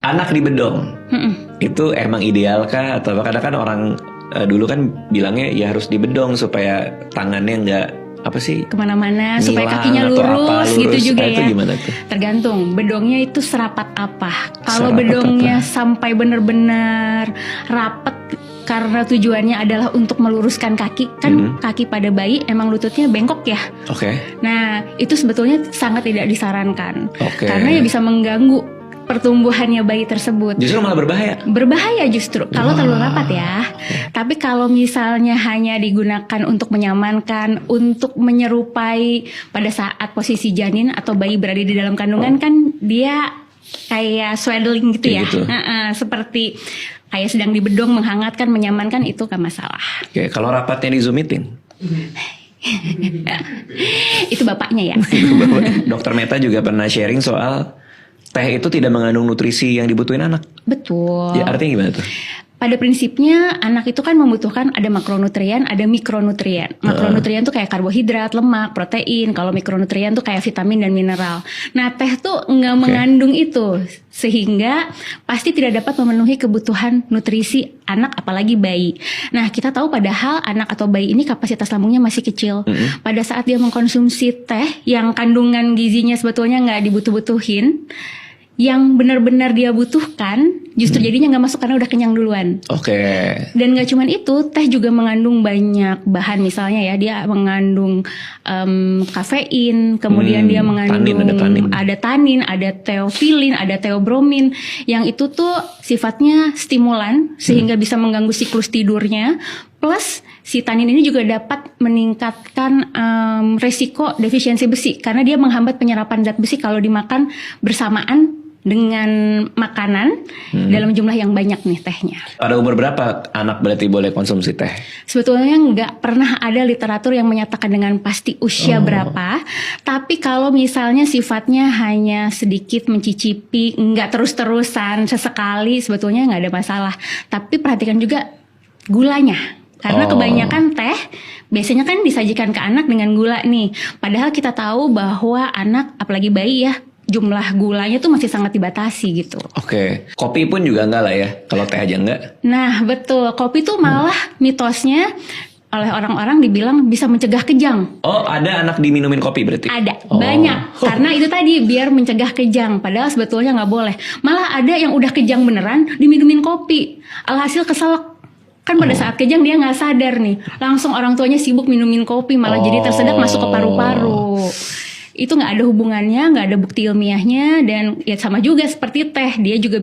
Anak di bedong, itu emang ideal kah? Atau kadang kan orang dulu kan bilangnya ya harus di bedong supaya tangannya nggak apa sih kemana-mana, supaya ngilang kakinya atau apa, lurus gitu juga itu ya. gimana tuh? Tergantung bedongnya itu serapat apa. Kalau Serapat bedongnya apa? sampai benar-benar rapet karena tujuannya adalah untuk meluruskan kaki, kan kaki pada bayi emang lututnya bengkok ya. Oke. Nah itu sebetulnya sangat tidak disarankan, Oke. karena ya bisa mengganggu pertumbuhannya bayi tersebut. Justru malah berbahaya. Berbahaya justru kalau terlalu rapat ya. Tapi kalau misalnya hanya digunakan untuk menyamankan, untuk menyerupai pada saat posisi janin atau bayi berada di dalam kandungan, kan dia kayak swaddling gitu ya. Kayak gitu. Seperti kayak sedang dibedong, menghangatkan, menyamankan, itu gak masalah. Oke, kalau rapatnya di zoomitin. Itu bapaknya ya. Dokter Meta juga pernah sharing soal teh itu tidak mengandung nutrisi yang dibutuhin anak. Betul. Ya artinya gimana tuh? Pada prinsipnya anak itu kan membutuhkan ada makronutrien, ada mikronutrien. Makronutrien tuh kayak karbohidrat, lemak, protein. Kalau mikronutrien tuh kayak vitamin dan mineral. Nah teh tuh nggak mengandung itu, sehingga pasti tidak dapat memenuhi kebutuhan nutrisi anak apalagi bayi. Nah kita tahu padahal anak atau bayi ini kapasitas lambungnya masih kecil. Pada saat dia mengkonsumsi teh yang kandungan gizinya sebetulnya nggak dibutuh-butuhin, yang benar-benar dia butuhkan justru jadinya nggak masuk karena udah kenyang duluan. Oke. Dan nggak cuman itu, teh juga mengandung banyak bahan, misalnya ya dia mengandung kafein, kemudian dia mengandung ada tanin, ada teofilin, ada teobromin, yang itu tuh sifatnya stimulan sehingga bisa mengganggu siklus tidurnya. Plus si tanin ini juga dapat meningkatkan resiko defisiensi besi karena dia menghambat penyerapan zat besi kalau dimakan bersamaan dengan makanan dalam jumlah yang banyak nih tehnya. Pada umur berapa anak berarti boleh konsumsi teh? Sebetulnya nggak pernah ada literatur yang menyatakan dengan pasti usia berapa. Tapi kalau misalnya sifatnya hanya sedikit mencicipi, nggak terus-terusan, sesekali, sebetulnya nggak ada masalah. Tapi perhatikan juga gulanya. Karena kebanyakan teh biasanya kan disajikan ke anak dengan gula nih. Padahal kita tahu bahwa anak, apalagi bayi ya, jumlah gulanya tuh masih sangat dibatasi gitu. Oke. Kopi pun juga enggak lah ya, kalau teh aja enggak. Nah betul, kopi tuh malah mitosnya oleh orang-orang dibilang bisa mencegah kejang. Oh, ada anak diminumin kopi berarti? Ada, banyak. Karena itu tadi biar mencegah kejang, padahal sebetulnya nggak boleh. Malah ada yang udah kejang beneran diminumin kopi. Alhasil keselak. Kan pada saat kejang dia nggak sadar nih, langsung orang tuanya sibuk minumin kopi, malah jadi tersedak masuk ke paru-paru. Itu nggak ada hubungannya, nggak ada bukti ilmiahnya, dan ya sama juga seperti teh, dia juga